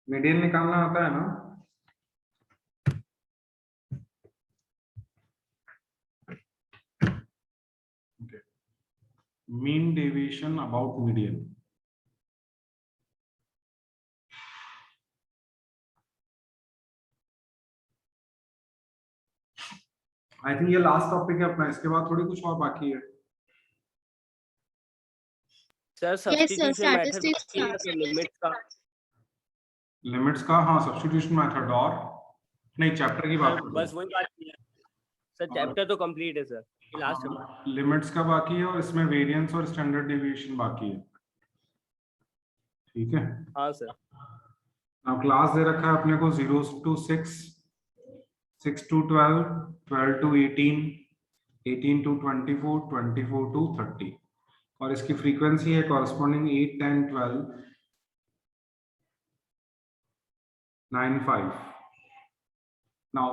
Median निकालना आता है ना? Mean deviation about median. I think ये लास्ट टॉपिक है अपना, इसके बाद थोड़ी कुछ और बाकी है। सर सब्स्टिट्यूशन मेथड बाकी है या फिर लिमिट्स का? लिमिट्स का, हाँ, सब्स्टिट्यूशन मेथड और नहीं, चैप्टर की बात सर बस वही बात है सर, चैप्टर तो कंप्लीट है सर, ये लास्ट है। लिमिट्स का बाकी है और इसमें वेरिएंस और स्टैंडर्ड डेविएशन बाकी है। ठीक है, हाँ सर। अब क्लास दे रखा है अपने को 0 to 6, 6 to 12, 12 to 18, 18 to 24, 24 to 30, और इसकी फ्रीक्वेंसी है कॉरस्पॉन्डिंग 8, 10, 12, 9, 5। नाउ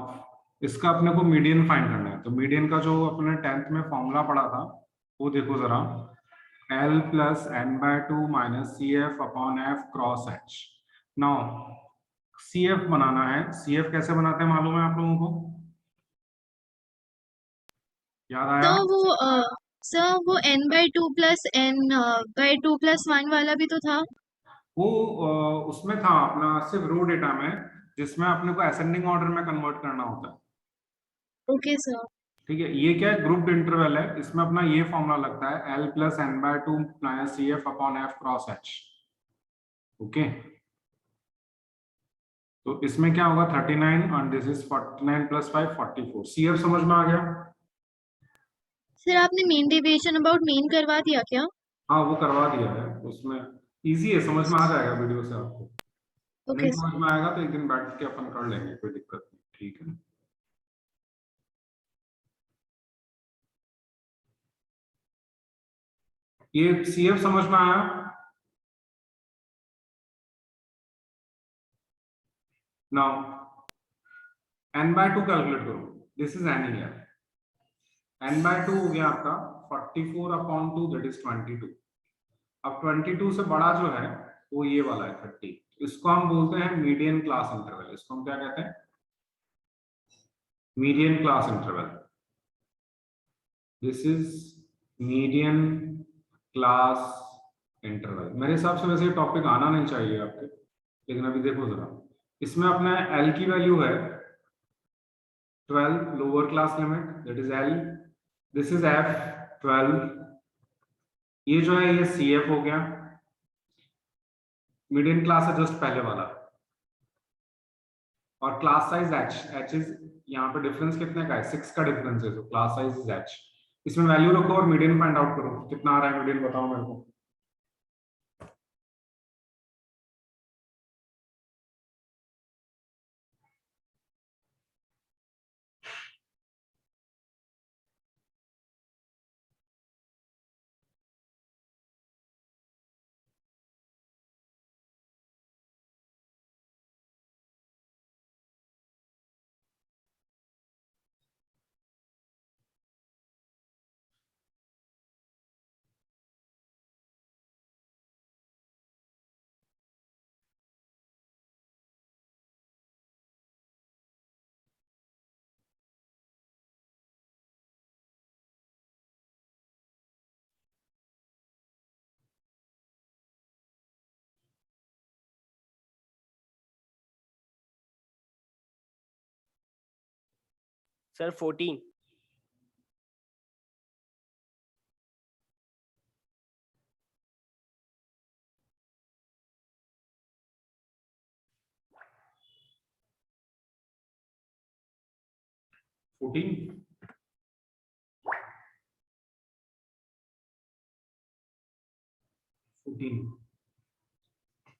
इसका अपने को मीडियन फाइंड करना है, तो मीडियन का जो अपने 10th में फॉर्मूला पढ़ा था वो देखो जरा, L plus n/2 minus CF upon F cross H। Now CF बनाना है, CF कैसे बनाते हैं मालूम है आप लोगों को? याद आया? सर वो n/2 plus n/2 plus 1 वाला भी तो था। वो उसमें था अपना सिर्फ रो डेटा में, जिसमें अपने को असेंडिंग ऑर्डर में कन्वर्ट करना होता है। Okay sir. ठीक है, ये क्या है, ग्रुप्ड इंटरवल है, इसमें अपना ये फॉर्मूला लगता है L plus n/2 minus CF upon F cross H। Okay, तो इसमें क्या होगा 39 और दिस इज 49 plus 5 44। CF समझ में आ गया? सर आपने मीन डेविएशन अबाउट मीन करवा दिया क्या? हाँ वो करवा दिया है, उसमें इजी है, समझ में आ जाएगा वीडियो से आपको। नहीं ओके समझ में आएगा तो एक दिन बैठ के अपन कर लेंगे, कोई दिक्कत नहीं। ठीक है, ये CF समझ में आया? नाउ n/2 कैलकुलेट करो, this is n here, n/2 हो गया आपका 44/2, दैट इज 22। अब 22 से बड़ा जो है वो ये वाला है 30, इसको हम बोलते हैं मीडियन क्लास इंटरवल। इसको हम क्या कहते हैं? Median class interval. This is median class interval. मेरे हिसाब से वैसे ये टॉपिक आना नहीं चाहिए आपके, लेकिन अभी देखो जरा, इसमें अपना L की वैल्यू है 12, lower class limit, that is L। This is F 12, ये जो है ये CF हो गया, मीडियन क्लास है जस्ट पहले वाला, और क्लास साइज H इज, यहाँ पे डिफरेंस कितने का है? 6 का डिफरेंस है, तो क्लास साइज इज H। इसमें वैल्यू रखो और मीडियन फाइंड आउट करो, कितना आ रहा है मीडियन बताओ मेरे को। सर 14।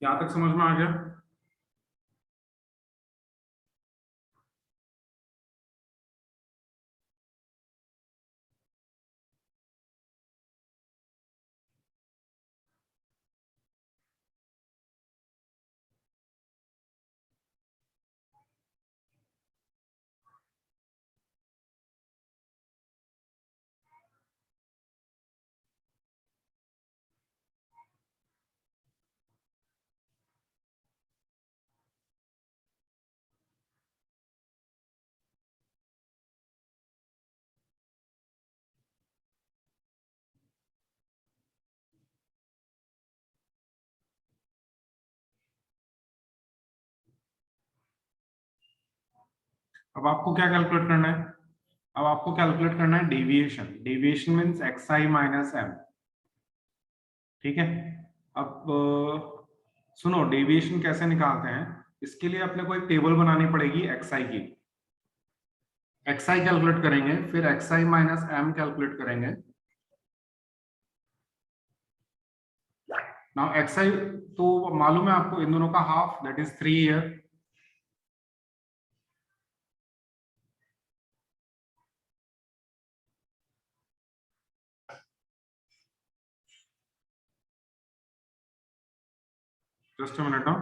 यहाँ तक समझ में आ गया? अब आपको क्या कैलकुलेट करना है? अब आपको कैलकुलेट करना है deviation. Deviation means xi minus m। ठीक है, अब सुनो, डेविएशन कैसे निकालते हैं? इसके लिए अपने को एक टेबल बनानी पड़ेगी xi की। xi कैलकुलेट करेंगे, फिर xi माइनस m कैलकुलेट करेंगे। नाउ xi तो मालूम है आपको, इन दोनों का half, that is 3 year. Just a minute now.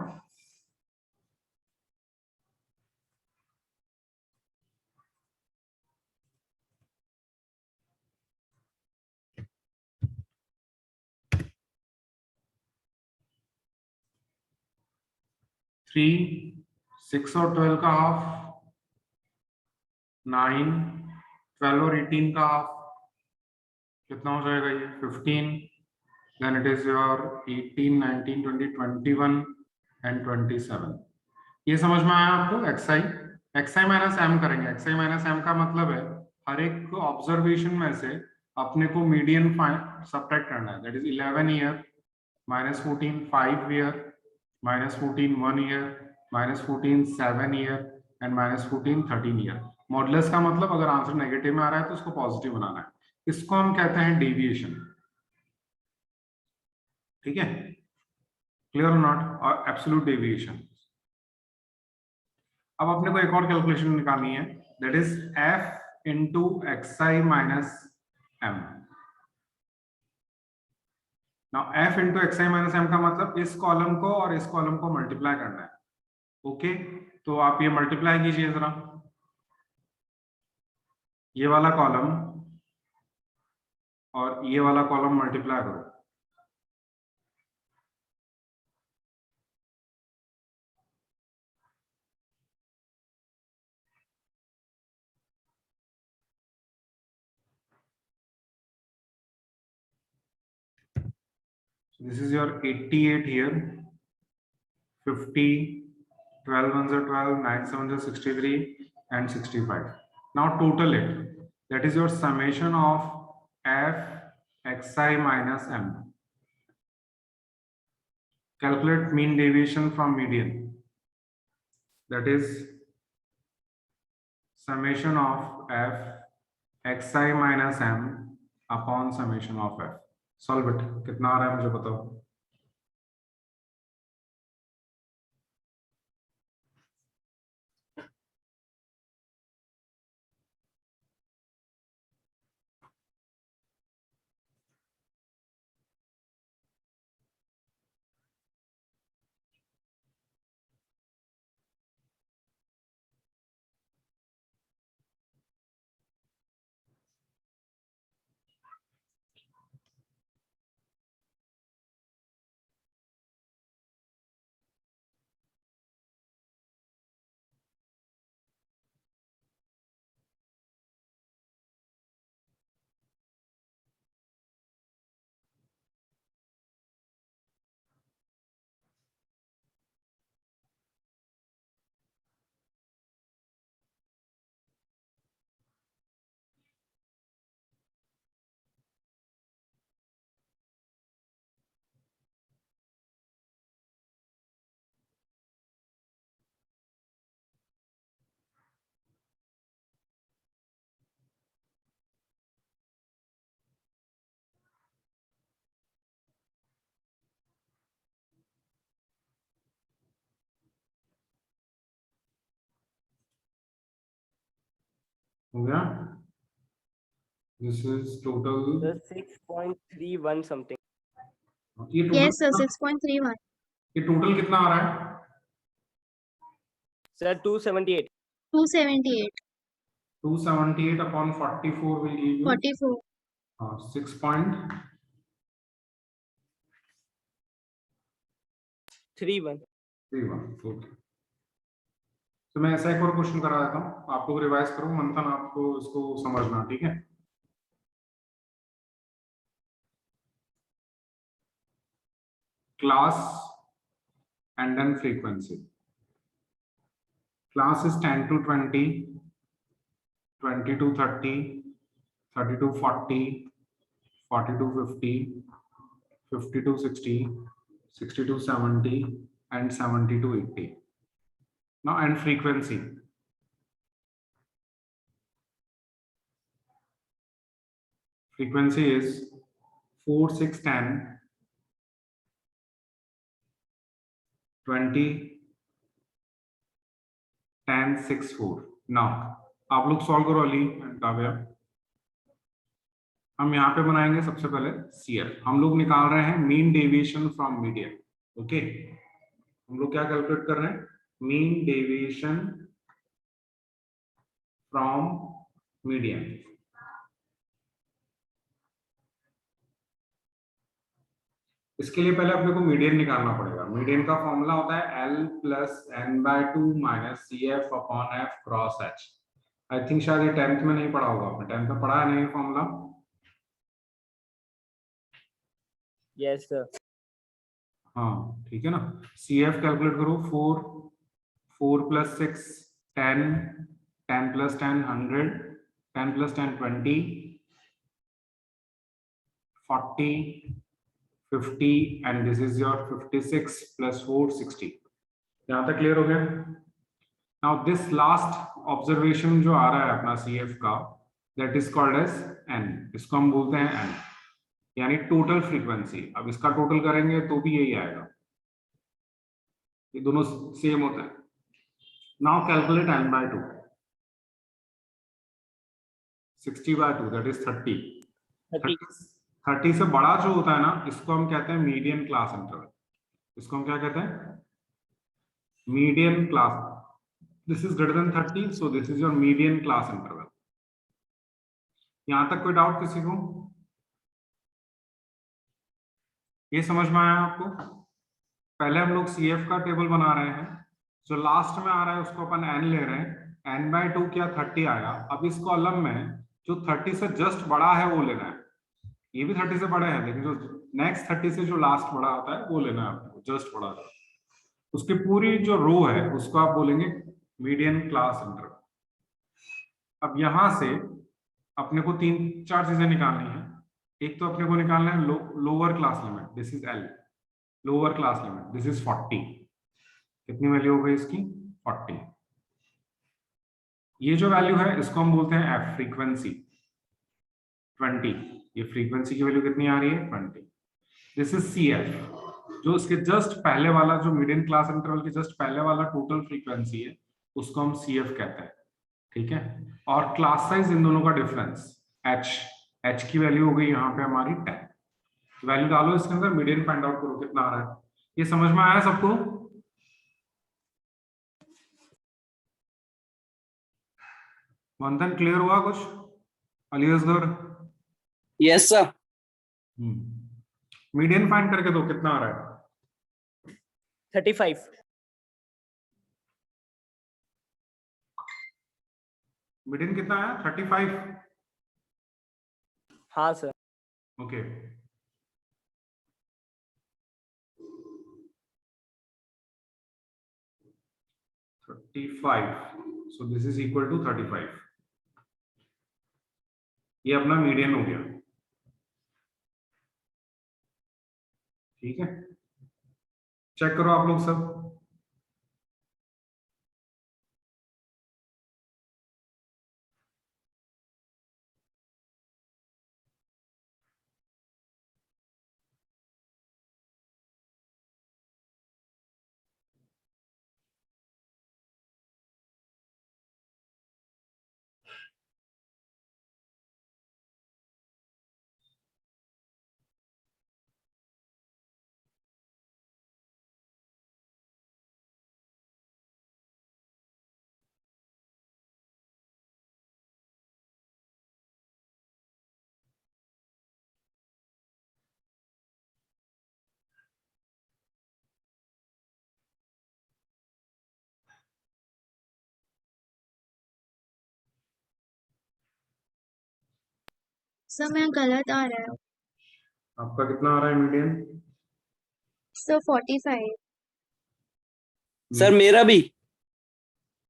Three, 6 और 12 का हाफ 9, 12 और 18 का हाफ कितना हो जाएगा? ये 15। Then it is your 18, 19, 20, 21 and 27। ये समझ में आया आपको? एक्सआई माइनस एम करेंगे। एक्सआई माइनस एम का मतलब है हर एक ऑब्जर्वेशन में से अपने को मीडियन सब्ट्रैक्ट करना है। That is 11 year minus 14 5 year minus 14 1 year minus 14 7 year and minus 14 13 year. Modulus का मतलब अगर आंसर नेगेटिव में आ रहा है तो उसको पॉजिटिव बनाना है। इसको हम कहते हैं डेविएशन। ठीक है, क्लियर और नॉट? और एब्सोल्यूट डेविएशन। अब अपने को एक और कैलकुलेशन निकालनी है, that is f into x i minus m. Now f into x i minus m का मतलब इस कॉलम को और इस कॉलम को मल्टीप्लाई करना है। ओके, तो आप ये मल्टीप्लाई कीजिए जरा, ये वाला कॉलम और ये वाला कॉलम मल्टीप्लाई करो। This is your 88 here, 50, 12 ones are 12, 9 sevens are 63 and 65. Now total it. That is your summation of f xi minus m. Calculate mean deviation from median. That is summation of f xi minus m upon summation of f. Solve it. कितना आ रहा है मुझे बताओ? हो गया? This is total. The 6.31 something. ये Yes, sir, total 6.31. ये total कितना आ रहा है? Sir, 278. 278. 278 upon 44 will give you 44. 6.31. 31. Okay, तो मैं ऐसा एक और क्वेश्चन करा देता हूँ, आप लोग रिवाइज करो, मंथन आपको इसको समझना। ठीक है, class and then frequency. Class is 10 to 20, 2230, 3240, 4250, 5260, 6270, and 7280. Now, and frequency. Frequency is 4610, 20, 10, 64. Now, आप लोग सॉल्व करो अली एंड काव्या। हम यहाँ पे बनाएंगे सबसे पहले CF। हम लोग निकाल रहे हैं mean deviation from median. Okay, हम लोग क्या कैलकुलेट कर रहे हैं? Mean deviation from median. इसके लिए पहले अपने को मीडियन निकालना पड़ेगा। मीडियन का फॉर्मूला होता है L plus n/2 minus CF upon F cross H। I think शायद ये 10th में नहीं पढ़ा होगा आपने। 10th में पढ़ा है नहीं फॉर्मूला? Yes, sir. हाँ, ठीक है ना। CF कैलकुलेट करो। 4 plus 6 10, 10 plus 10 100, 10 plus 10 20, 40, 50, and this is your 56 plus 4 60। यहाँ तक क्लियर हो गया? Now this last observation जो आ रहा है अपना CF का, that is called as N। इसको हम बोलते हैं N, यानी टोटल फ्रीक्वेंसी। अब इसका टोटल करेंगे तो भी यही आएगा, ये दोनों सेम होता है। Now calculate n/2। 60/2 that is 30। 30 से बड़ा जो होता है ना, इसको हम कहते हैं मीडियन क्लास इंटरवल। इसको हम क्या कहते हैं? Median class. This is greater than 30, so this is your median class interval. यहां तक कोई डाउट किसी को? ये समझ में आया आपको? पहले हम लोग CF का टेबल बना रहे हैं, जो लास्ट में आ रहा है उसको अपन n ले रहे हैं। n/2 क्या 30 आया। अब इसको अलग में जो 30 से जस्ट बड़ा है वो लेना है। ये भी 30 से बड़े हैं, लेकिन जो नेक्स्ट 30 से जो लास्ट बड़ा होता है वो लेना है आपको, जस्ट बड़ा है। उसकी पूरी जो रो है उसको आप बोलेंगे मीडियन क्लास इंटरवल। अब यहां से अपने को 3-4 चीजें निकालनी है। एक तो अपने को निकालना है lower class limit, this is L। Lower class limit this is 40। कितनी वैल्यू हो गई इसकी? 40। ये जो वैल्यू है इसको हम बोलते हैं F, फ्रीक्वेंसी 20। ये फ्रीक्वेंसी की वैल्यू कितनी आ रही है? 20। दिस इज CF, जो इसके जस्ट पहले वाला, जो मीडियन क्लास इंटरवल के जस्ट पहले वाला टोटल फ्रीक्वेंसी है, उसको हम CF कहते हैं। ठीक है, और क्लास साइज इन दोनों का डिफरेंस H की वैल्यू हो गई यहाँ पे हमारी 10। वैल्यू डालो इसके अंदर, मीडियन फाइंड आउट करो कितना आ रहा है। ये समझ में आया सबको? मंथन क्लियर हुआ कुछ? Ali Asgar? Yes sir. Median find करके दो, कितना आ रहा है? 35। मीडियन कितना आया? 35। हाँ sir. Okay, so this is equal to 35। ये अपना मीडियन हो गया। ठीक है, चेक करो आप लोग सब। सर मैं गलत आ रहा है। आपका कितना आ रहा है मीडियन? सर 45। सर मेरा भी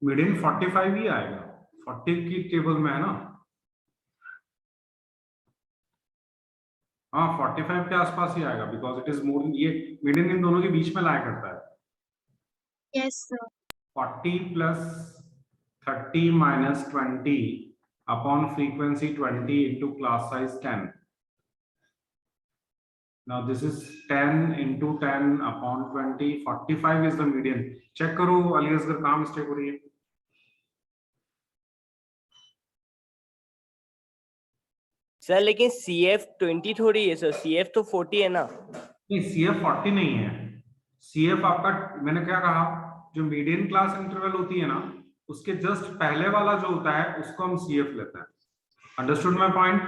मीडियन 45 ही आएगा। 40 की टेबल में है ना, हाँ 45 के आसपास ही आएगा, बिकॉज इट इज मोर, ये मीडियन इन दोनों के बीच में लाया करता है। Yes sir. 40 plus 30 minus 20 upon frequency 20 into class size 10। Now this is 10 into 10 upon 20, 45 is the median. Check करो अली असगर कहाँ मिस्टेक हो रही है। सर लेकिन CF 20 थोड़ी है सर, CF तो 40 है ना। नहीं CF 40 नहीं है, CF आपका, मैंने क्या कहा, जो मीडियन क्लास इंटरवल होती है ना, उसके जस्ट पहले वाला जो होता है उसको हम CF लेते हैं। Understood my point?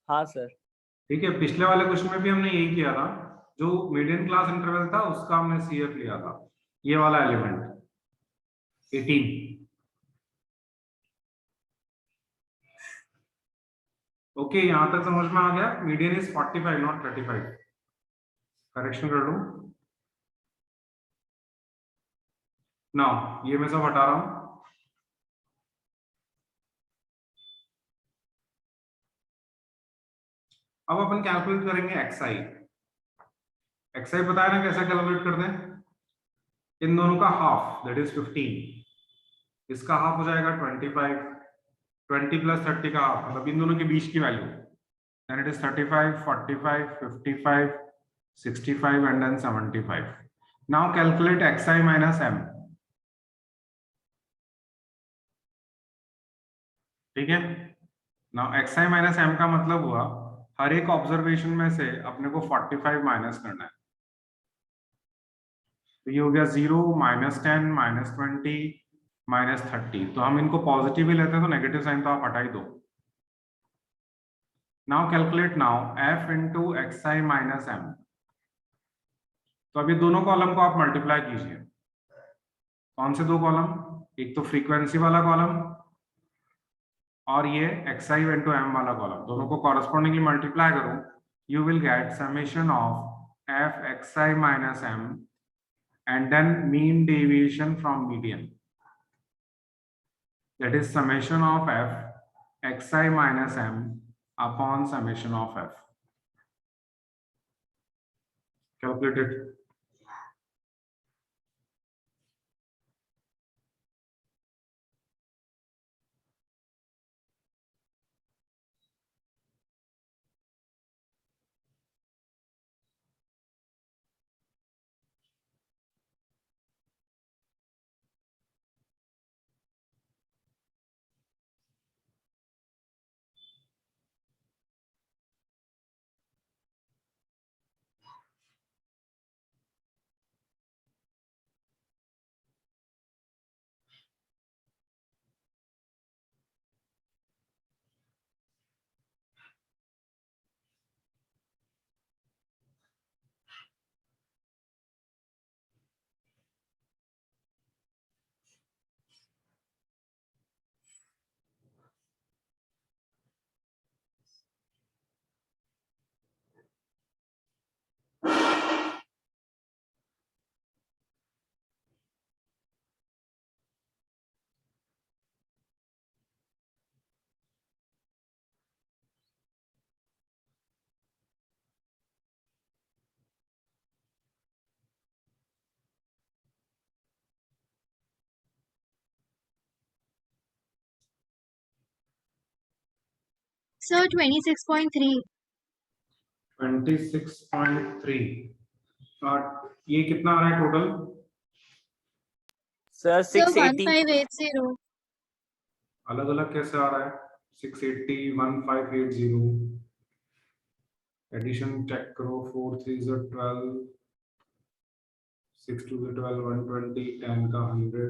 हाँ सर। ठीक है, पिछले वाले क्वेश्चन में भी हमने यही किया था, जो मीडियन क्लास इंटरवल था उसका हमने CF लिया था, ये वाला एलिमेंट 18। ओके यहां तक समझ में आ गया, मीडियन इज 45 नॉट 35। करेक्शन कर लूं ना, ये मैं सब हटा रहा हूं। अब अपन कैलकुलेट करेंगे xi। xi पता है ना कैसे कैलकुलेट करते हैं, इन दोनों का हाफ दैट इज 15, इसका हाफ हो जाएगा 25, 20 प्लस 30 का हाफ मतलब इन दोनों के बीच की value, then it is 35, 45, 55, 65 and then 75. Now calculate xi minus m। ठीक है, now xi minus m का मतलब हुआ हर एक ऑब्जर्वेशन में से अपने को 45 माइनस करना है, तो ये हो गया 0, -10, -20, -30। तो हम इनको पॉजिटिव ही लेते हैं तो नेगेटिव साइन तो आप हटा ही दो। Now calculate now f into xi minus m। तो अभी दोनों कॉलम को आप मल्टीप्लाई कीजिए। कौन से दो कॉलम, एक तो फ्रीक्वेंसी वाला कॉलम और ये xi इंटू m वाला कॉलम, दोनों को कॉरेस्पॉन्डिंगली मल्टीप्लाई करो, you will get summation of f xi minus m and then mean deviation from median, that is summation of f xi minus m upon summation of f. Calculate it. Sir 26.3। 26.3। और ये कितना आ रहा है total? Sir sir 680। 1580। अलग अलग कैसे आ रहा है? 680, 1580। एडिशन चेक करो, 4 3 12, 6 2 12, 120, 10 का 100,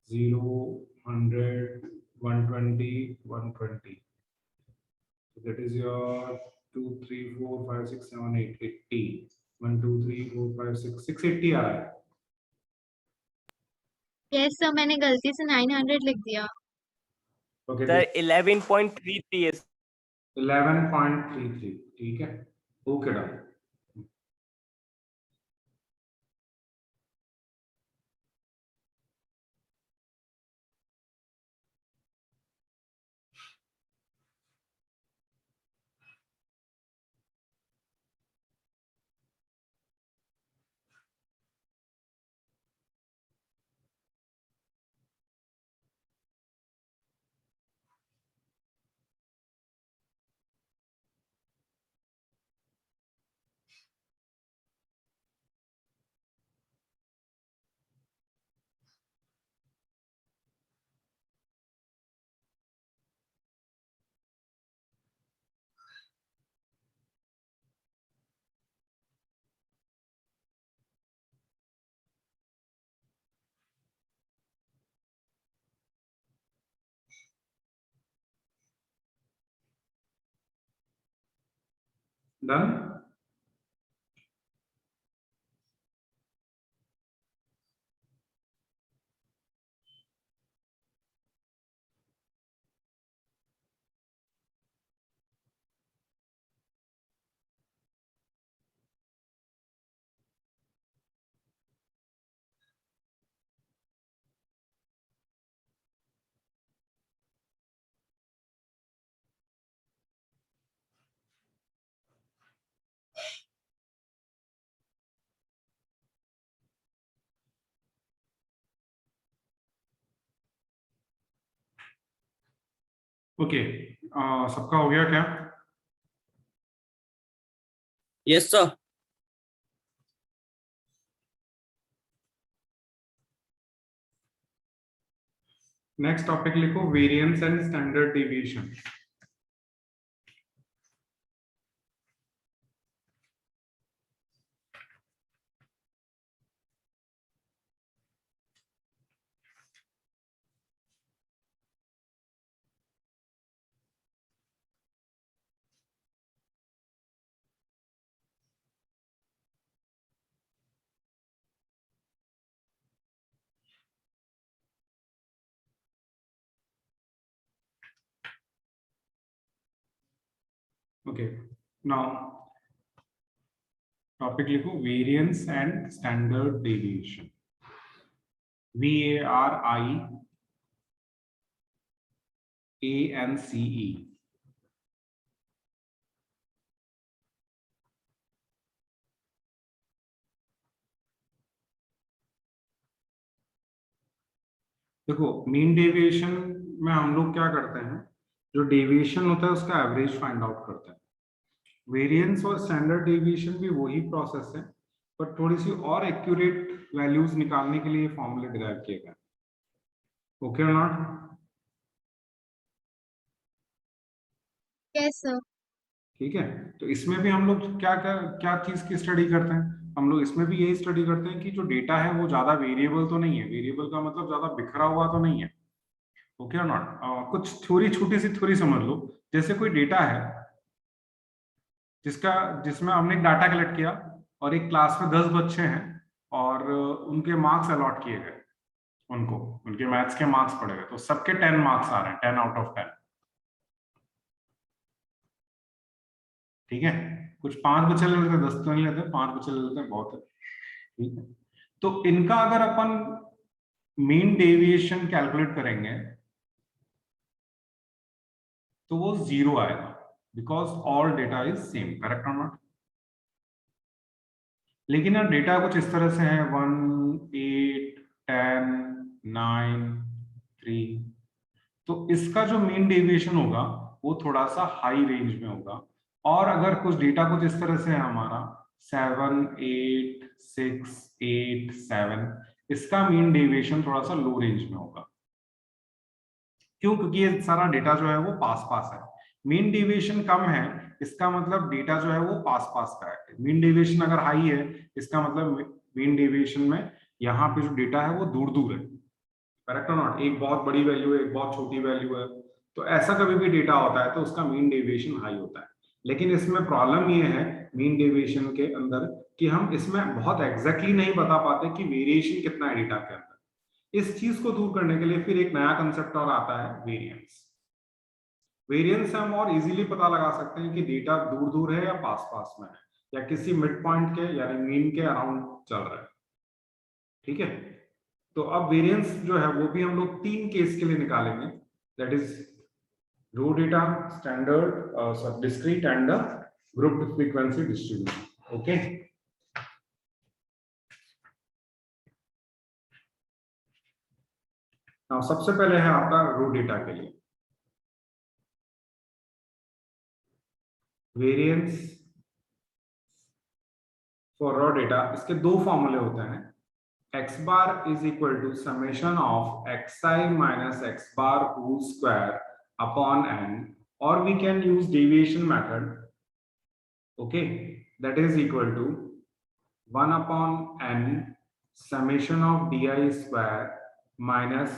0 100, 120, 120। So that is your 2 3 4 5 6 7 8 80। 1 2 3 4 5 6 680 आ रहा है। यस सर, मैंने गलती से 900 लिख दिया। ओके सर 11.33 है। 11.33 ठीक है, ओके डन। डन। ओके, सबका हो गया क्या? Yes sir. नेक्स्ट टॉपिक लिखो, variance and standard deviation. Okay, now topic लिखो, variance and standard deviation. VARIANCE। देखो, मीन डेविएशन में हम लोग क्या करते हैं, जो डेविएशन होता है उसका एवरेज फाइंड आउट करते हैं। वेरिएंस और स्टैंडर्ड डेविएशन भी वही प्रोसेस है, पर थोड़ी सी और एक्यूरेट वैल्यूज निकालने के लिए फॉर्मूले डिराइव किए गए। ओके और नॉट? Yes sir. ठीक है, तो इसमें भी हम लोग क्या क्या क्या चीज की स्टडी करते हैं, हम लोग इसमें भी यही स्टडी करते हैं कि जो डेटा है वो ज्यादा वेरिएबल तो नहीं है, वेरिएबल का मतलब ज्यादा बिखरा हुआ तो नहीं है। ओके और नॉट? कुछ थ्योरी, छोटी सी थ्योरी समझ लो। जैसे कोई डेटा है जिसमें हमने एक डाटा कलेक्ट किया और एक क्लास में 10 बच्चे हैं और उनके मार्क्स अलॉट किए गए, उनको उनके मैथ्स के मार्क्स पड़े गए, तो सबके 10 मार्क्स आ रहे हैं, 10 आउट ऑफ 10। ठीक है, कुछ 5 बच्चे ले लेते हैं, 10 तो नहीं लेते, 5 बच्चे ले लेते हैं, बहुत है। ठीक है, तो इनका अगर अपन मीन डेविएशन कैलकुलेट करेंगे तो वो 0 आएगा, because all data is same. Correct और नॉट? लेकिन यार डेटा कुछ इस तरह से है, 1 8 10 9 3, तो इसका जो मीन डेविएशन होगा वो थोड़ा सा हाई रेंज में होगा। और अगर कुछ डेटा कुछ इस तरह से है हमारा 7 8 6 8 7, इसका मीन डेविएशन थोड़ा सा लो रेंज में होगा। क्यों? क्योंकि ये सारा डेटा जो है वो पास पास है। मीन डेविएशन कम है, इसका मतलब डेटा जो है वो पास पास का है। मीन डेविएशन अगर हाई है, इसका मतलब मीन डेविएशन में यहाँ पे जो डेटा है वो दूर दूर है। करेक्ट और नॉट? एक बहुत बड़ी वैल्यू है, एक बहुत छोटी वैल्यू है, तो ऐसा कभी भी डेटा होता है तो उसका मीन डेविएशन हाई होता है। लेकिन इसमें प्रॉब्लम ये है मीन डेविएशन के अंदर कि हम इसमें बहुत एग्जैक्टली नहीं बता पाते कि वेरिएशन कितना है डेटा के अंदर। इस चीज को दूर करने के लिए फिर एक नया कंसेप्ट और आता है, वेरिएंस। वेरिएंस से हम और इजीली पता लगा सकते हैं कि डेटा दूर दूर है या पास पास में है या किसी मिड पॉइंट के यानी मीन के अराउंड चल रहा है। ठीक है, तो अब वेरिएंस जो है वो भी हम लोग 3 केस के लिए निकालेंगे, that is raw data, standard, discrete and grouped frequency distribution. Okay, now सबसे पहले है आपका रो डेटा के लिए वेरिएंस फॉर रॉ डेटा। इसके 2 फॉर्मूले होते हैं, x bar is equal to summation of xi minus x bar whole square upon n, or we can use deviation method. Okay, that is equal to 1 upon n summation of di square minus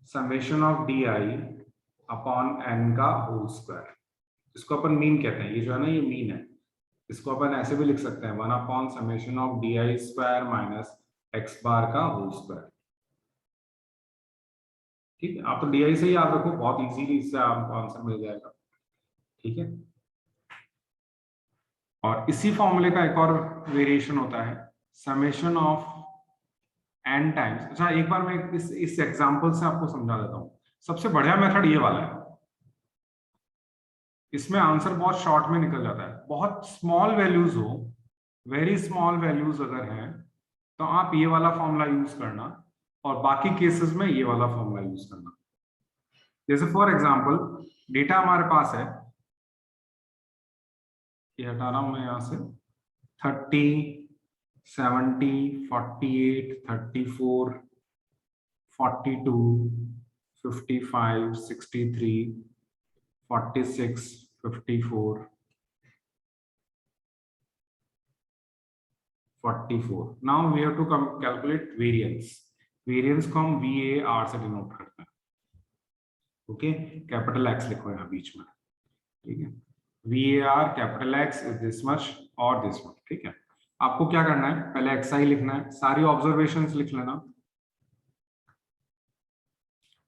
summation of di upon n का whole square। इसको अपन mean कहते हैं, ये जो है ना ये mean है। इसको अपन ऐसे भी लिख सकते हैं 1/समेशन of DI square minus x bar का होल स्क्वायर। ठीक है, आप तो DI से ही याद रखो, बहुत इजीली इससे आपको आंसर मिल जाएगा। ठीक है, और इसी फॉर्मूले का एक और वेरिएशन होता है समेशन ऑफ n टाइम्स। अच्छा, एक बार मैं इस एग्जांपल से आपको समझा देता हूँ। सबसे बढ़िया मेथड ये वाला है, इसमें आंसर बहुत शॉर्ट में निकल जाता है। बहुत स्मॉल वैल्यूज हो, वेरी स्मॉल वैल्यूज अगर हैं तो आप ये वाला फॉर्मूला यूज करना, और बाकी केसेस में ये वाला फॉर्मूला यूज करना। जैसे फॉर एग्जांपल डेटा हमारे पास है, ये हटा रहा हूं मैं यहां से, 30, 70, 48, 34, 42, 55, 63, 46, 54, 44. Now we have to calculate variance. Variance को हम VAR से डिनोट करते हैं। ओके, कैपिटल X लिखो यहाँ बीच में। ठीक है, VAR capital X is this much और दिस मच। ठीक है, आपको क्या करना है, पहले XI लिखना है, सारी ऑब्जर्वेशंस लिख लेना,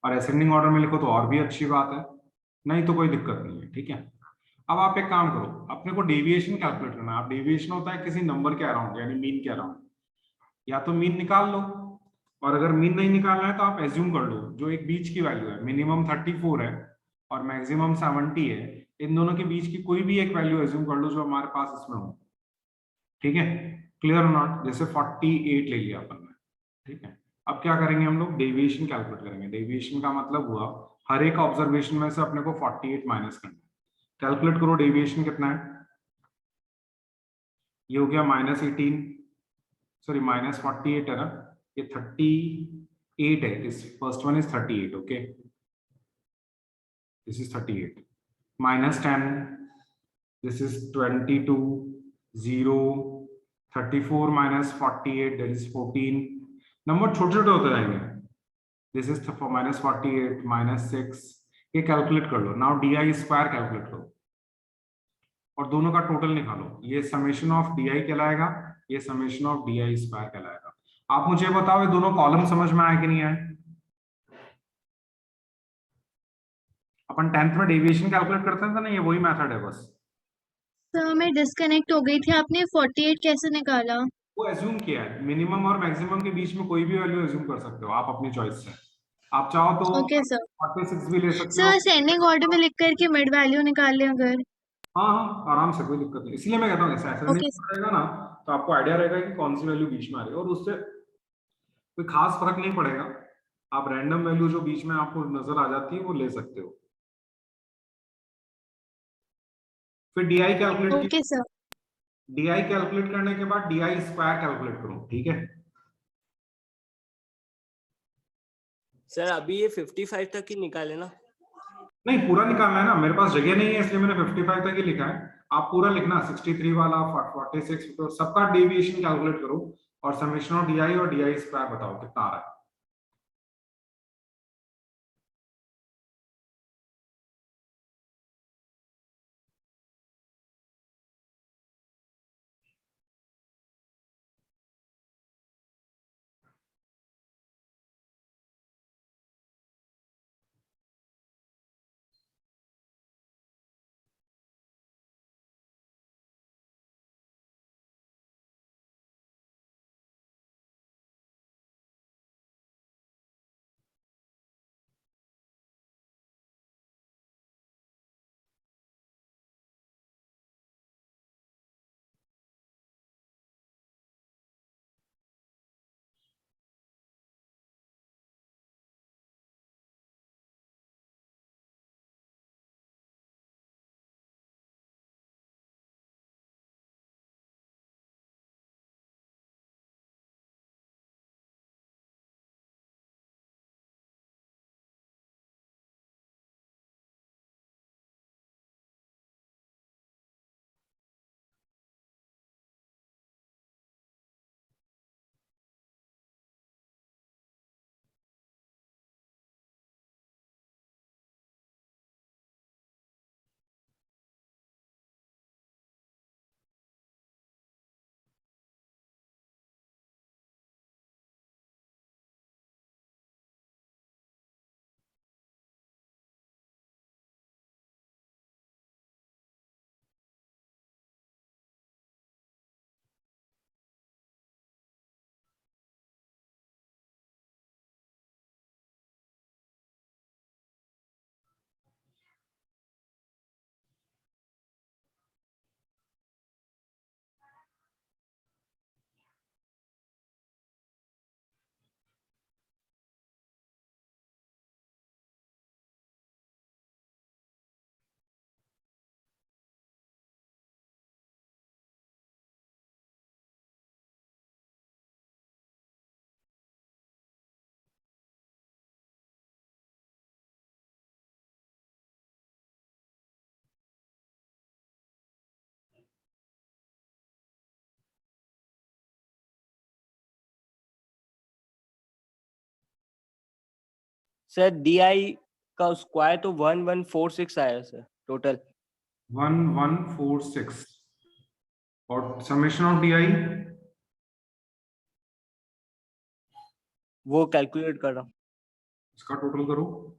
और असेंडिंग ऑर्डर में लिखो तो और भी अच्छी बात है, नहीं तो कोई दिक्कत नहीं है। ठीक है, अब आप एक काम करो, अपने को डेविएशन कैलकुलेट करना है। आप डेविएशन होता है किसी नंबर के अराउंड, यानी मीन के अराउंड। या तो मीन निकाल लो, और अगर मीन नहीं निकालना है तो आप एज्यूम कर लो जो एक बीच की वैल्यू है, मिनिमम 34 है और मैक्सिमम 70 है, इन दोनों के बीच की कोई भी एक वैल्यू एज्यूम कर लो जो हमारे पास इसमें हो। ठीक है, क्लियर नॉट? जैसे 48 ले लिया अपन ने। ठीक है, अब क्या करेंगे हम लोग, डेविएशन कैलकुलेट करेंगे। डेविएशन का मतलब हुआ हर एक ऑब्जर्वेशन में से अपने को 48 माइनस करना है। कैलकुलेट करो डेविएशन कितना है, ये हो गया -18, सॉरी -48 है ना, ये 38 है, this first one is 38, okay, this is 38, -10, this is 22, 0, 34 minus 48, that is 14। Number छोटे छोटे होते जाएंगे। दिस इज -48, -6, ये कैलकुलेट कर लो। नाउ DI स्क्वायर कैलकुलेट करो और दोनों का टोटल निकालो। ये समेशन ऑफ DI कहलाएगा, ये समेशन ऑफ DI स्क्वायर कहलाएगा। आप मुझे बताओ ये दोनों कॉलम समझ में आए कि नहीं आए? अपन 10th में डेविएशन कैलकुलेट करते हैं ना, ये वही मेथड है बस। सर मैं डिस्कनेक्ट हो गई थी, आपने 48 कैसे निकाला? वो एज्यूम किया है, मिनिमम और मैक्सिमम के बीच में कोई भी वैल्यू एज्यूम कर सकते हो आप अपनी चॉइस से। आप चाहो तो ओके सर। 46 भी ले सकते सर हो। असेंडिंग ऑर्डर में लिख करके मिड वैल्यू निकाल लें अगर? हाँ हाँ, आराम से, कोई दिक्कत नहीं। इसलिए मैं कहता हूँ ऐसे ओके रहेगा ना, तो आपको आइडिया रहेगा कि कौन सी वैल्यू बीच में आ रही है, और उससे कोई खास फर्क नहीं पड़ेगा। आप रैंडम वैल्यू जो बीच में आपको नजर आ जाती है वो ले सकते हो। फिर DI calculate okay sir. DI calculate करने के बाद DI स्क्वायर कैलकुलेट करो। ठीक है, सर अभी ये 55 तक ही निकाले ना? नहीं पूरा निकालना है ना, मेरे पास जगह नहीं है इसलिए मैंने 55 तक ही लिखा है। आप पूरा लिखना, 63 वाला, 46, तो सबका डेविएशन कैलकुलेट करो और समेशन ऑफ DI और DI स्क्वायर बताओ कितना आ रहा है। सर DI का स्क्वायर तो 1146 आया सर टोटल। 1146 और समेशन ऑफ DI वो कैलकुलेट कर रहा हूँ। इसका टोटल करो।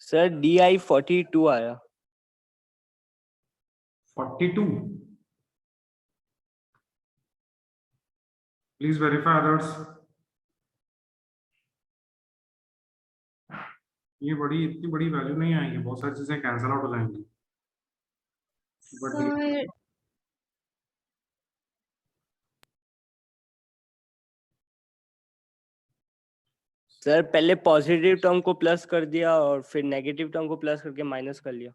सर DI 42 आया। 42 प्लीज वेरीफाई अदर्स। ये इतनी बड़ी वैल्यू नहीं आएगी, बहुत सारी चीजें कैंसिल आउट हो जाएंगी। बट सर सर पहले पॉजिटिव टर्म को प्लस कर दिया और फिर नेगेटिव टर्म को प्लस करके माइनस कर लिया।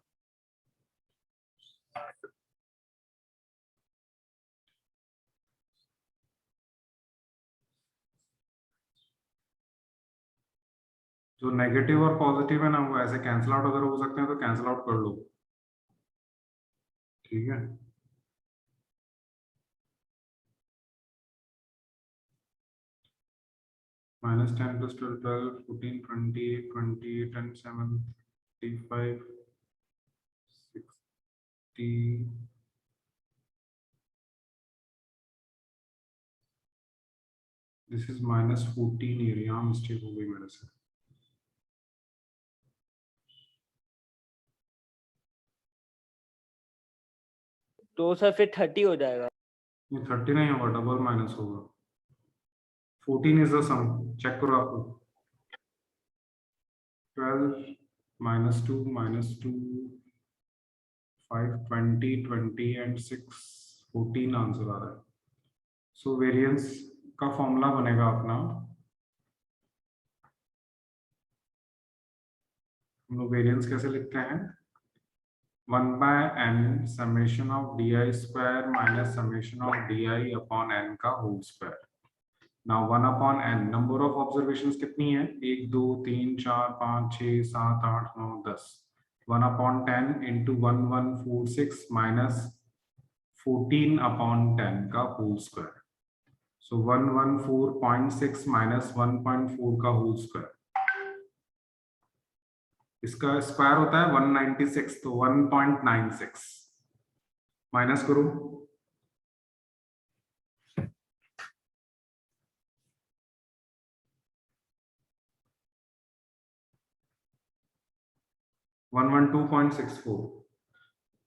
जो नेगेटिव और पॉजिटिव है ना, वो ऐसे कैंसिल आउट अगर हो सकते हैं तो कैंसिल आउट कर लो, ठीक है। -10 + 12 12 14 28 28 and 7 55 60 दिस इज -14 here, यहाँ मिस्टेक हो गई मेरे से। तो सर फिर 30 हो जाएगा। ये 30 नहीं होगा, डबल माइनस होगा। 14 इज द सम, चेक करो आपको। 12 -2 -2 5 20 20 and 6 14 आंसर आ रहा है। सो वेरिएंस का फॉर्मूला बनेगा अपना, हम लोग वेरिएंस कैसे लिखते हैं, 1/n summation of DI square minus summation of DI upon n का whole square. Now 1/n number of observations कितनी है, 1 2 3 4 5 6 7 8 9 10। 1/10 into 1146 minus 14/10 का होल स्क्वायर। सो 114.6 minus 1.4 का होल स्क्वायर। इसका स्क्वायर होता है 196, तो 1.96 माइनस करो। $112.64